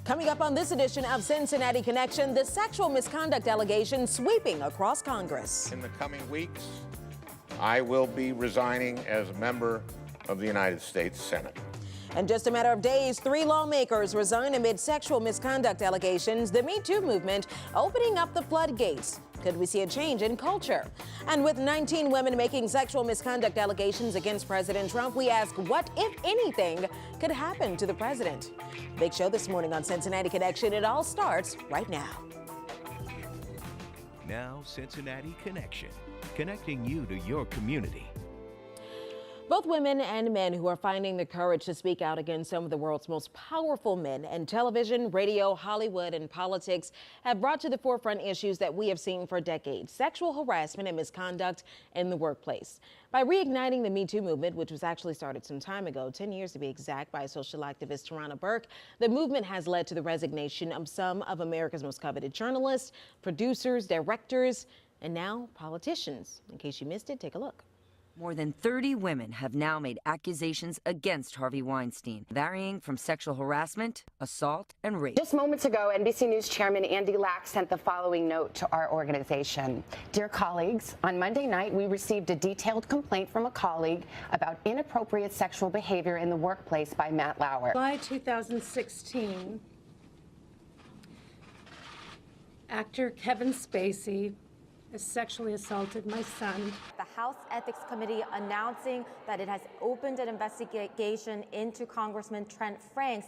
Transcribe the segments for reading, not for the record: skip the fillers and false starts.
Coming up on this edition of Cincinnati Connection, the sexual misconduct allegation sweeping across Congress. In the coming weeks, I will be resigning as a member of the United States Senate. In just a matter of days, 3 lawmakers resign amid sexual misconduct allegations. The Me Too movement opening up the floodgates. Could we see a change in culture? And with 19 women making sexual misconduct allegations against President Trump, we ask what, if anything, could happen to the president? Big show this morning on Cincinnati Connection. It all starts right now. Now, Cincinnati Connection, connecting you to your community. Both women and men who are finding the courage to speak out against some of the world's most powerful men in television, radio, Hollywood, and politics have brought to the forefront issues that we have seen for decades: sexual harassment and misconduct in the workplace. By reigniting the Me Too movement, which was actually started some time ago, 10 years to be exact, by social activist Tarana Burke, the movement has led to the resignation of some of America's most coveted journalists, producers, directors, and now politicians. In case you missed it, take a look. More than 30 women have now made accusations against Harvey Weinstein, varying from sexual harassment, assault, and rape. Just moments ago, NBC News Chairman Andy Lack sent the following note to our organization. Dear colleagues, on Monday night, we received a detailed complaint from a colleague about inappropriate sexual behavior in the workplace by Matt Lauer. July 2016, actor Kevin Spacey has sexually assaulted my son. The House Ethics Committee announcing that it has opened an investigation into Congressman Trent Franks.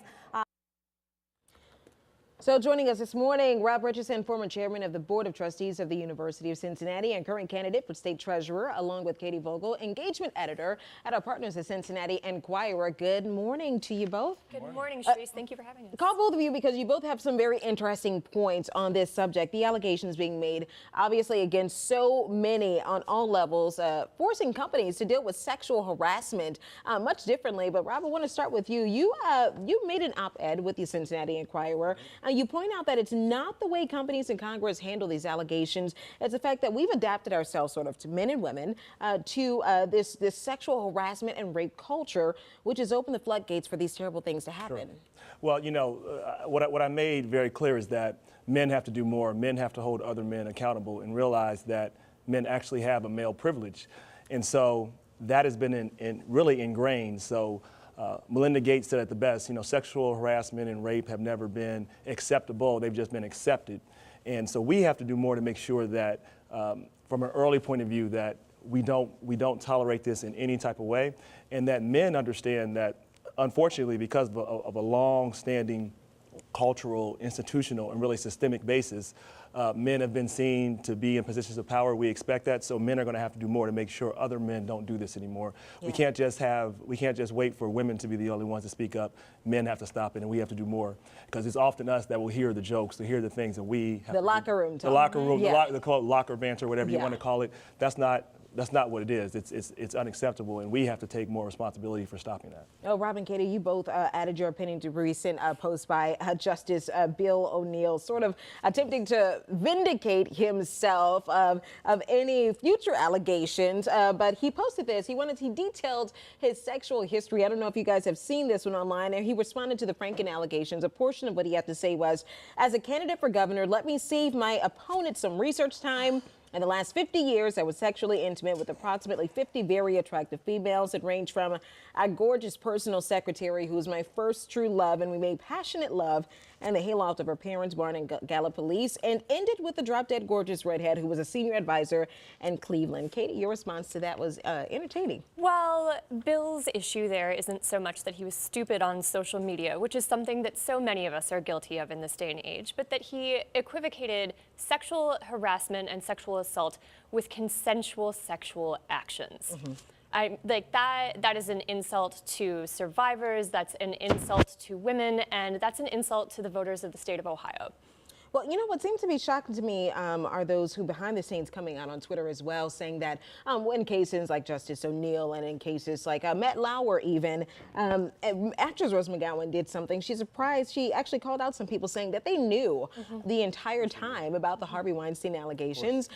So joining us this morning, Rob Richardson, former chairman of the Board of Trustees of the University of Cincinnati and current candidate for state treasurer, along with Katie Vogel, engagement editor at our partners at Cincinnati Enquirer. Good morning to you both. Good morning, Sharice. Thank you for having us. Call both of you because you both have some very interesting points on this subject. The allegations being made, obviously, against so many on all levels, forcing companies to deal with sexual harassment much differently. But Rob, I want to start with you. You made an op-ed with the Cincinnati Enquirer. You point out that it's not the way companies in Congress handle these allegations. It's the fact that we've adapted ourselves sort of to men and women to this sexual harassment and rape culture, which has opened the floodgates for these terrible things to happen. Sure. Well, you know, what I made very clear is that men have to do more. Men have to hold other men accountable and realize that men actually have a male privilege. And so that has been really ingrained. So Melinda Gates said it the best, you know, sexual harassment and rape have never been acceptable. They've just been accepted. And so we have to do more to make sure that from an early point of view that we don't tolerate this in any type of way, and that men understand that, unfortunately, because of a long-standing cultural, institutional, and really systemic basis, men have been seen to be in positions of power. We expect that, so men are going to have to do more to make sure other men don't do this anymore. Yeah. We can't just wait for women to be the only ones to speak up. Men have to stop it, and we have to do more, because it's often us that will hear the jokes, to hear the things that we have. The locker room talk. The locker room, yeah. the locker banter, whatever you want to call it. That's not what it is. It's unacceptable, and we have to take more responsibility for stopping that. Oh, Rob and Katie, you both added your opinion to a recent post by Justice Bill O'Neill, sort of attempting to vindicate himself of any future allegations. But he posted this. He detailed his sexual history. I don't know if you guys have seen this one online. And he responded to the Franken allegations. A portion of what he had to say was, as a candidate for governor, let me save my opponent some research time. In the last 50 years, I was sexually intimate with approximately 50 very attractive females. It ranged from a gorgeous personal secretary who was my first true love, and we made passionate love in the hayloft of her parents' barn in Gallup Police, and ended with the drop-dead gorgeous redhead who was a senior advisor in Cleveland. Katie, your response to that was entertaining. Well, Bill's issue there isn't so much that he was stupid on social media, which is something that so many of us are guilty of in this day and age, but that he equivocated sexual harassment and sexual assault with consensual sexual actions. Mm-hmm. That is an insult to survivors, that's an insult to women, and that's an insult to the voters of the state of Ohio. Well, you know, what seems to be shocking to me are those who behind the scenes coming out on Twitter as well, saying that in cases like Justice O'Neill and in cases like Matt Lauer even, actress Rose McGowan did something. She's surprised. She actually called out some people saying that they knew the entire time about the Harvey Weinstein allegations.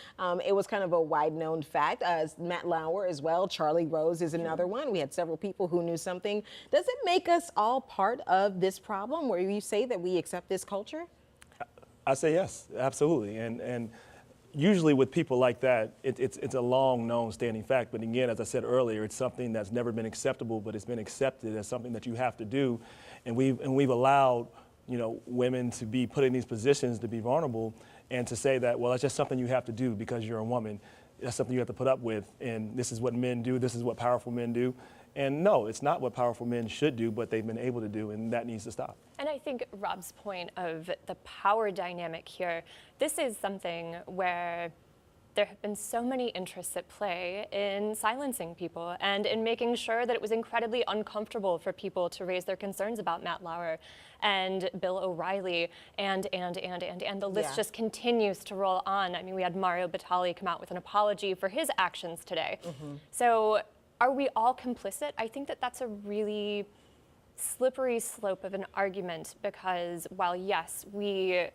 It was kind of a wide-known fact. Matt Lauer as well. Charlie Rose is another one. We had several people who knew something. Does it make us all part of this problem where you say that we accept this culture? I say yes, absolutely. And usually with people like that, it's a long known standing fact. But again, as I said earlier, it's something that's never been acceptable, but it's been accepted as something that you have to do. And we've allowed, you know, women to be put in these positions to be vulnerable and to say that, well, that's just something you have to do because you're a woman. That's something you have to put up with. And this is what men do. This is what powerful men do. And no, it's not what powerful men should do, but they've been able to do, and that needs to stop. And I think Rob's point of the power dynamic here, this is something where there have been so many interests at play in silencing people and in making sure that it was incredibly uncomfortable for people to raise their concerns about Matt Lauer and Bill O'Reilly and the list just continues to roll on. I mean, we had Mario Batali come out with an apology for his actions today. So are we all complicit? I think that that's a really slippery slope of an argument because while yes, we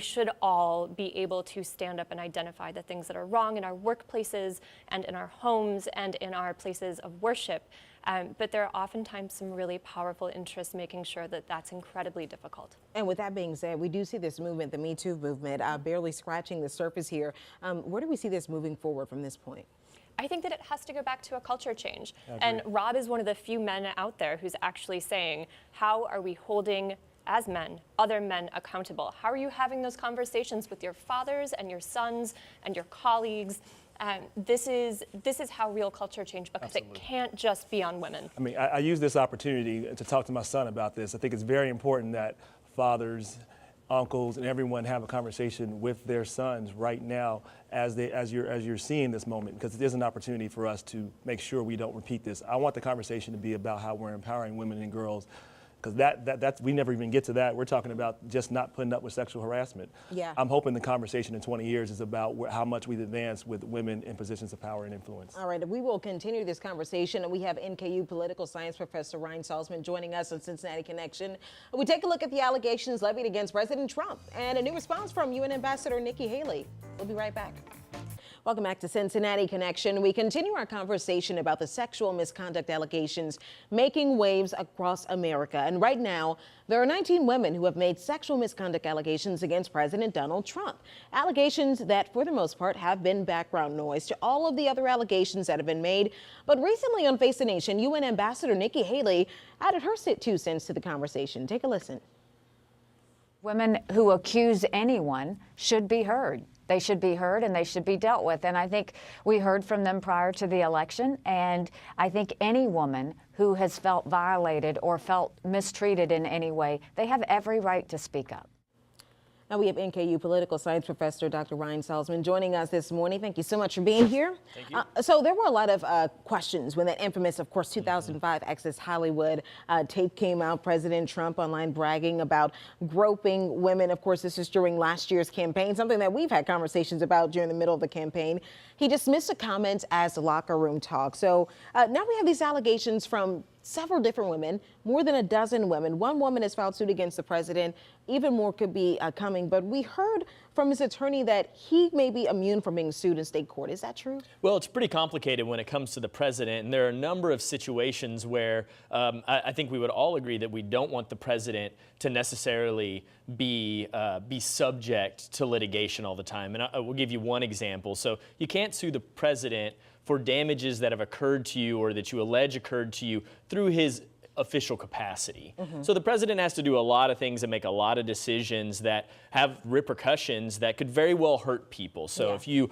should all be able to stand up and identify the things that are wrong in our workplaces and in our homes and in our places of worship, but there are oftentimes some really powerful interests making sure that that's incredibly difficult. And with that being said, we do see this movement, the Me Too movement, barely scratching the surface here. Where do we see this moving forward from this point? I think that it has to go back to a culture change. And Rob is one of the few men out there who's actually saying, how are we holding, as men, other men accountable? How are you having those conversations with your fathers and your sons and your colleagues? This is how real culture change, because it can't just be on women. I mean, I use this opportunity to talk to my son about this. I think it's very important that fathers, uncles, and everyone have a conversation with their sons right now as you're seeing this moment, because it is an opportunity for us to make sure we don't repeat this. I want the conversation to be about how we're empowering women and girls, because that's we never even get to that. We're talking about just not putting up with sexual harassment. Yeah. I'm hoping the conversation in 20 years is about how much we've advanced with women in positions of power and influence. All right, we will continue this conversation, and we have NKU political science professor Ryan Salzman joining us on Cincinnati Connection. We take a look at the allegations levied against President Trump and a new response from UN Ambassador Nikki Haley. We'll be right back. Welcome back to Cincinnati Connection. We continue our conversation about the sexual misconduct allegations making waves across America. And right now, there are 19 women who have made sexual misconduct allegations against President Donald Trump. Allegations that, for the most part, have been background noise to all of the other allegations that have been made. But recently on Face the Nation, UN Ambassador Nikki Haley added her 2 cents to the conversation. Take a listen. Women who accuse anyone should be heard. They should be heard and they should be dealt with. And I think we heard from them prior to the election. And I think any woman who has felt violated or felt mistreated in any way, they have every right to speak up. Now we have NKU political science professor Dr. Ryan Salzman joining us this morning. Thank you so much for being here. Thank you. So there were a lot of questions when that infamous, of course, 2005 Access Hollywood tape came out. President Trump online bragging about groping women. Of course, this is during last year's campaign, something that we've had conversations about during the middle of the campaign. He dismissed the comments as locker room talk. So now we have these allegations from several different women, more than a dozen women. One woman has filed suit against the president. Even more could be coming. But we heard from his attorney that he may be immune from being sued in state court. Is that true? Well, it's pretty complicated when it comes to the president. And there are a number of situations where I think we would all agree that we don't want the president to necessarily be subject to litigation all the time. And I will give you one example. So you can't sue the president for damages that have occurred to you or that you allege occurred to you through his official capacity. So the president has to do a lot of things and make a lot of decisions that have repercussions that could very well hurt people. So if you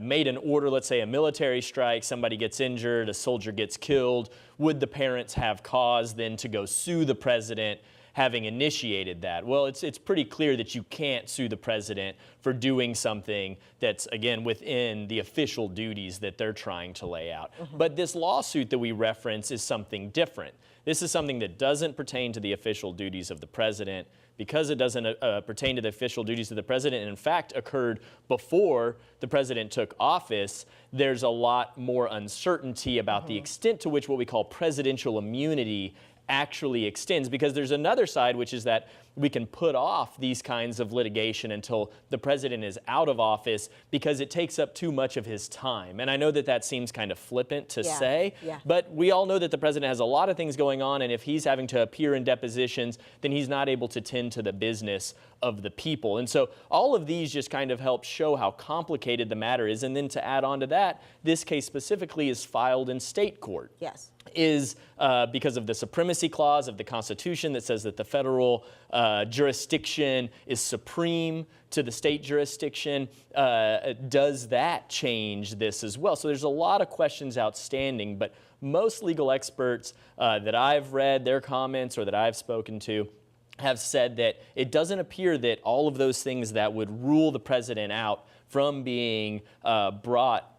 made an order, let's say a military strike, somebody gets injured, a soldier gets killed, would the parents have cause then to go sue the president having initiated that? Well, it's pretty clear that you can't sue the president for doing something that's, again, within the official duties that they're trying to lay out. But this lawsuit that we reference is something different. This is something that doesn't pertain to the official duties of the president. because it doesn't pertain to the official duties of the president, and in fact occurred before the president took office, there's a lot more uncertainty about the extent to which what we call presidential immunity actually extends, because there's another side, which is that we can put off these kinds of litigation until the president is out of office because it takes up too much of his time. And I know that that seems kind of flippant to say, but we all know that the president has a lot of things going on, and if he's having to appear in depositions, then he's not able to tend to the business of the people. And so all of these just kind of help show how complicated the matter is. And then to add on to that, this case specifically is filed in state court. Yes. Is because of the supremacy clause of the Constitution that says that the federal jurisdiction is supreme to the state jurisdiction. Does that change this as well? So there's a lot of questions outstanding, but most legal experts that I've read their comments or that I've spoken to have said that it doesn't appear that all of those things that would rule the president out from being brought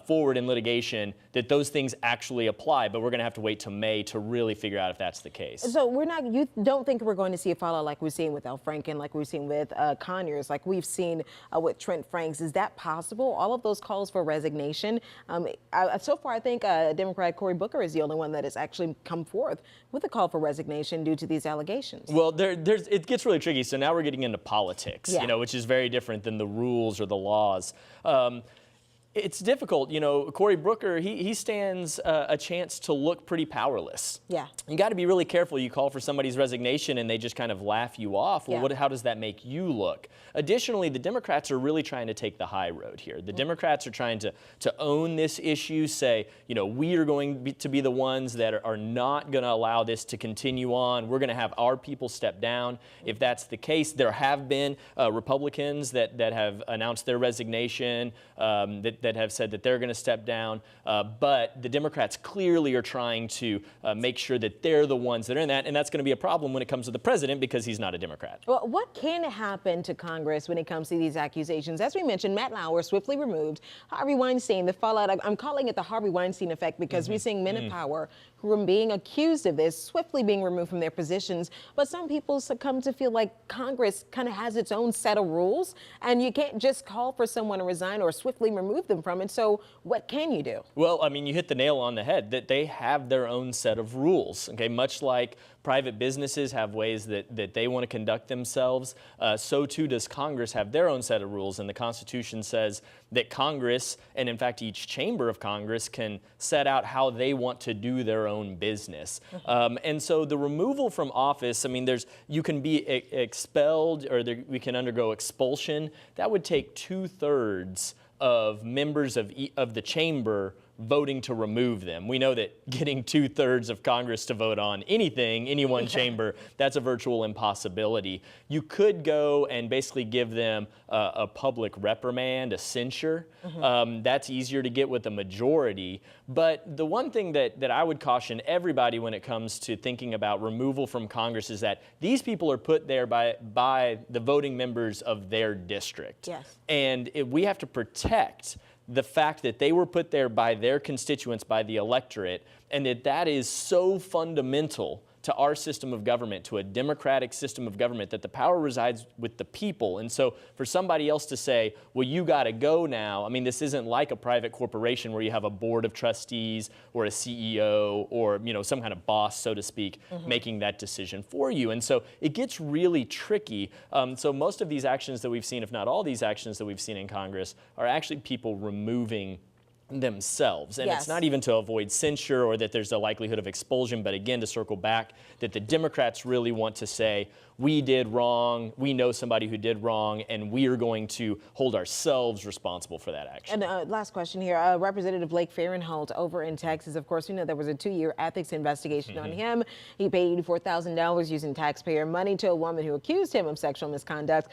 forward in litigation, that those things actually apply, but we're going to have to wait till May to really figure out if that's the case. So you don't think we're going to see a fallout like we've seen with Al Franken, like we've seen with Conyers, like we've seen with Trent Franks? Is that possible? All of those calls for resignation. So far, I think Democrat Cory Booker is the only one that has actually come forth with a call for resignation due to these allegations. Well, it gets really tricky. So now we're getting into politics, which is very different than the rules or the laws. It's difficult. Cory Booker, he stands a chance to look pretty powerless. Yeah. You got to be really careful. You call for somebody's resignation and they just kind of laugh you off. Well, how does that make you look? Additionally, the Democrats are really trying to take the high road here. The Democrats are trying to own this issue, say, we are going to be the ones that are not going to allow this to continue on. We're going to have our people step down. If that's the case, there have been Republicans that have announced their resignation, that have said that they're going to step down, but the Democrats clearly are trying to make sure that they're the ones that are in that, and that's going to be a problem when it comes to the president because he's not a Democrat. Well, what can happen to Congress when it comes to these accusations? As we mentioned, Matt Lauer swiftly removed. Harvey Weinstein, the fallout, I'm calling it the Harvey Weinstein effect because we're seeing men in power who are being accused of this, swiftly being removed from their positions. But some people succumb to feel like Congress kind of has its own set of rules, and you can't just call for someone to resign or swiftly remove them from it. So what can you do? Well, I mean, you hit the nail on the head that they have their own set of rules, okay? Much like private businesses have ways that they want to conduct themselves, so too does Congress have their own set of rules. And the Constitution says that Congress, and in fact each chamber of Congress, can set out how they want to do their own business. And so the removal from office, I mean, you can be expelled or we can undergo expulsion. That would take 2/3 of members of the chamber voting to remove them. We know that getting 2/3 of Congress to vote on anything, any one chamber, that's a virtual impossibility. You could go and basically give them a public reprimand, a censure. That's easier to get with a majority. But the one thing that I would caution everybody when it comes to thinking about removal from Congress is that these people are put there by the voting members of their district. Yes. And we have to protect the fact that they were put there by their constituents, by the electorate, and that is so fundamental to our system of government, to a democratic system of government, that the power resides with the people. And so for somebody else to say, well, you got to go now, I mean, this isn't like a private corporation where you have a board of trustees or a CEO or, some kind of boss, so to speak, making that decision for you. And so it gets really tricky. So most of these actions that we've seen, if not all these actions that we've seen in Congress, are actually people removing themselves. And it's not even to avoid censure or that there's a likelihood of expulsion, but again, to circle back, that the Democrats really want to say, we did wrong, we know somebody who did wrong, and we are going to hold ourselves responsible for that action. And last question here, Representative Blake Farenthold over in Texas, of course, we know there was a 2-year ethics investigation on him. He paid $84,000 using taxpayer money to a woman who accused him of sexual misconduct.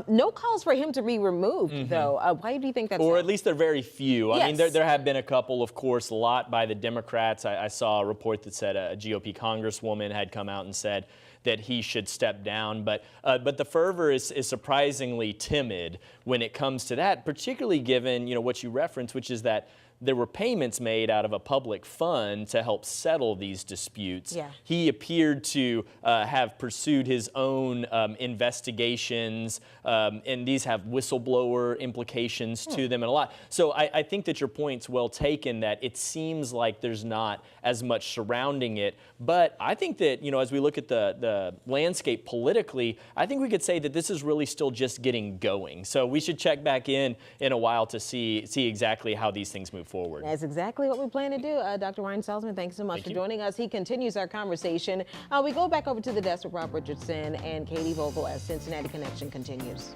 No calls for him to be removed, though. Why do you think that's Or at least they're very few. Yes. I mean, there have been a couple, of course, a lot by the Democrats. I saw a report that said a GOP congresswoman had come out and said that he should step down. But the fervor is surprisingly timid when it comes to that, particularly given what you referenced, which is that there were payments made out of a public fund to help settle these disputes. Yeah. He appeared to have pursued his own investigations, and these have whistleblower implications to them and a lot. So I think that your point's well taken, that it seems like there's not as much surrounding it. But I think that, as we look at the landscape politically, I think we could say that this is really still just getting going. So we should check back in a while to see exactly how these things move forward. That's exactly what we plan to do. Dr. Ryan Salzman, thanks so much for joining us. He continues our conversation. We go back over to the desk with Rob Richardson and Katie Vogel as Cincinnati Connection continues.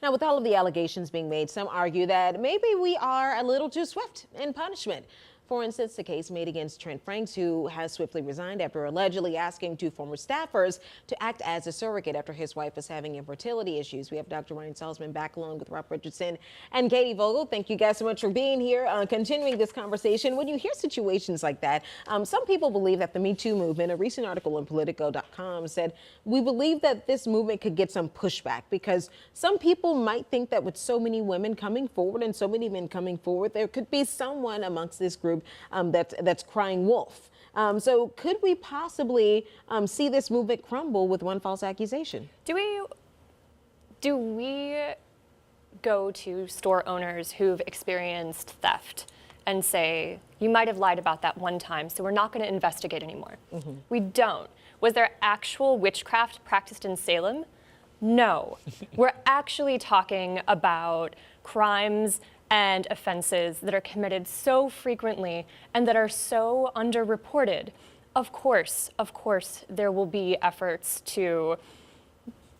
Now, with all of the allegations being made, some argue that maybe we are a little too swift in punishment. For instance, the case made against Trent Franks, who has swiftly resigned after allegedly asking two former staffers to act as a surrogate after his wife was having infertility issues. We have Dr. Ryan Salzman back along with Rob Richardson and Katie Vogel. Thank you guys so much for being here, continuing this conversation. When you hear situations like that, some people believe that the Me Too movement, a recent article in Politico.com said, we believe that this movement could get some pushback because some people might think that with so many women coming forward and so many men coming forward, there could be someone amongst this group that's crying wolf. So could we possibly see this movement crumble with one false accusation? Do we go to store owners who've experienced theft and say, you might have lied about that one time, so we're not going to investigate anymore? Mm-hmm. We don't. Was there actual witchcraft practiced in Salem? No. We're actually talking about crimes and offenses that are committed so frequently and that are so underreported. Of course, there will be efforts to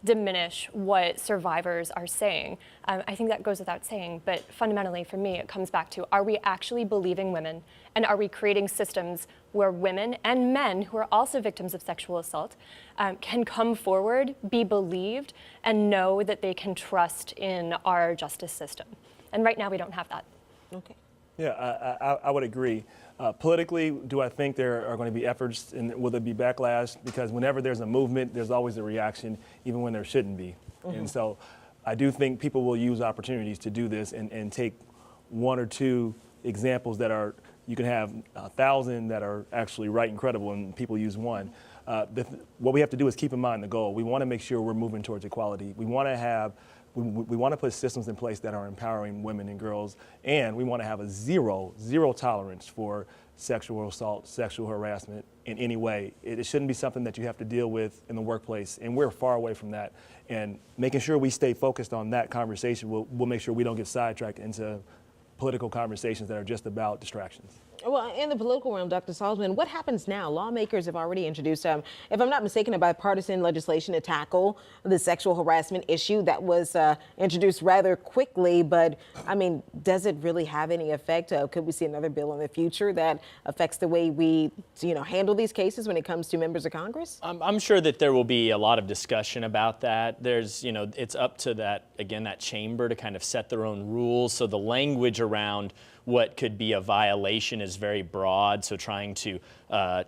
diminish what survivors are saying. I think that goes without saying, but fundamentally for me, it comes back to, are we actually believing women? And are we creating systems where women and men who are also victims of sexual assault can come forward, be believed, and know that they can trust in our justice system? And right now we don't have that. Okay. Yeah, I would agree. Politically, do I think there are going to be efforts and will there be backlash? Because whenever there's a movement, there's always a reaction, even when there shouldn't be. Mm-hmm. And so I do think people will use opportunities to do this and take one or two examples that are, you can have 1,000 that are actually right and credible and people use one. What we have to do is keep in mind the goal. We want to make sure we're moving towards equality. We want to have we want to put systems in place that are empowering women and girls, and we want to have a zero tolerance for sexual assault, sexual harassment in any way. It shouldn't be something that you have to deal with in the workplace, and we're far away from that. And making sure we stay focused on that conversation will make sure we don't get sidetracked into political conversations that are just about distractions. Well, in the political realm, Dr. Salzman, what happens now? Lawmakers have already introduced, if I'm not mistaken, a bipartisan legislation to tackle the sexual harassment issue that was introduced rather quickly. But, I mean, does it really have any effect? Could we see another bill in the future that affects the way we, handle these cases when it comes to members of Congress? I'm sure that there will be a lot of discussion about that. There's, it's up to that chamber to kind of set their own rules. So the language around what could be a violation is very broad. So trying to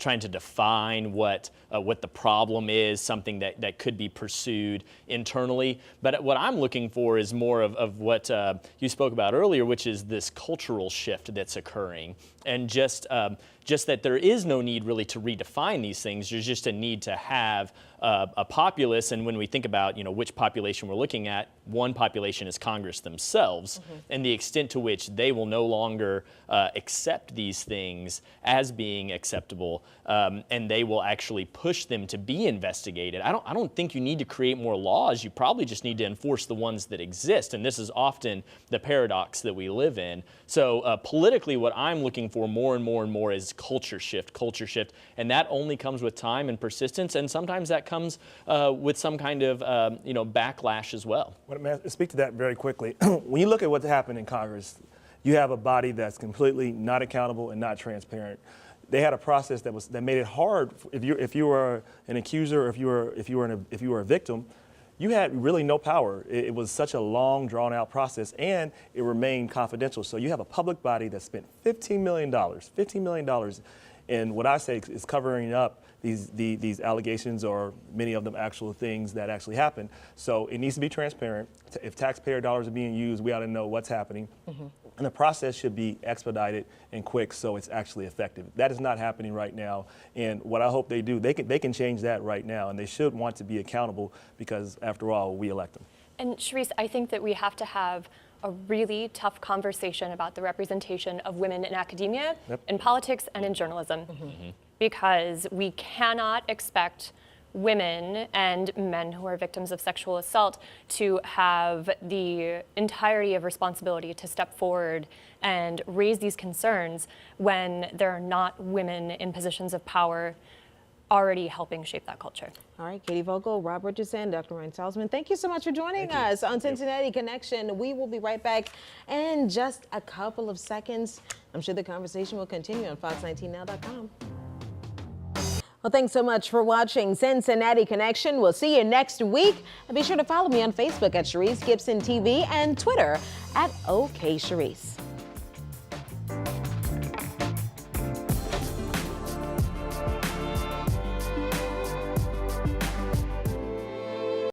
define what the problem is, something that could be pursued internally. But what I'm looking for is more of what you spoke about earlier, which is this cultural shift that's occurring, and just that there is no need really to redefine these things. There's just a need to have a populace, and when we think about which population we're looking at, one population is Congress themselves, mm-hmm. and the extent to which they will no longer accept these things as being acceptable, and they will actually push them to be investigated. I don't think you need to create more laws. You probably just need to enforce the ones that exist, and this is often the paradox that we live in. So politically, what I'm looking for more and more is culture shift, and that only comes with time and persistence, and sometimes that comes with some kind of backlash as well. Speak to that very quickly. When you look at what's happened in Congress, you have a body that's completely not accountable and not transparent. They had a process that made it hard if you were an accuser, or if you were a victim. You had really no power. It was such a long, drawn-out process, and it remained confidential. So you have a public body that spent $15 million And what I say is covering up these allegations, or many of them actual things that actually happen. So it needs to be transparent. If taxpayer dollars are being used, we ought to know what's happening. And the process should be expedited and quick so it's actually effective. That is not happening right now. And what I hope they do, they can change that right now, and they should want to be accountable because, after all, we elect them. And Sharice, I think that we have to have a really tough conversation about the representation of women in academia, in politics, and in journalism. Because we cannot expect women and men who are victims of sexual assault to have the entirety of responsibility to step forward and raise these concerns when there are not women in positions of power already helping shape that culture. All right, Katie Vogel, Rob Richardson, Dr. Ryan Salzman, thank you so much for joining us on Cincinnati Connection. We will be right back in just a couple of seconds. I'm sure the conversation will continue on fox19now.com. Well, thanks so much for watching Cincinnati Connection. We'll see you next week. And be sure to follow me on Facebook at Sharice Gibson TV and Twitter at OK Sharice.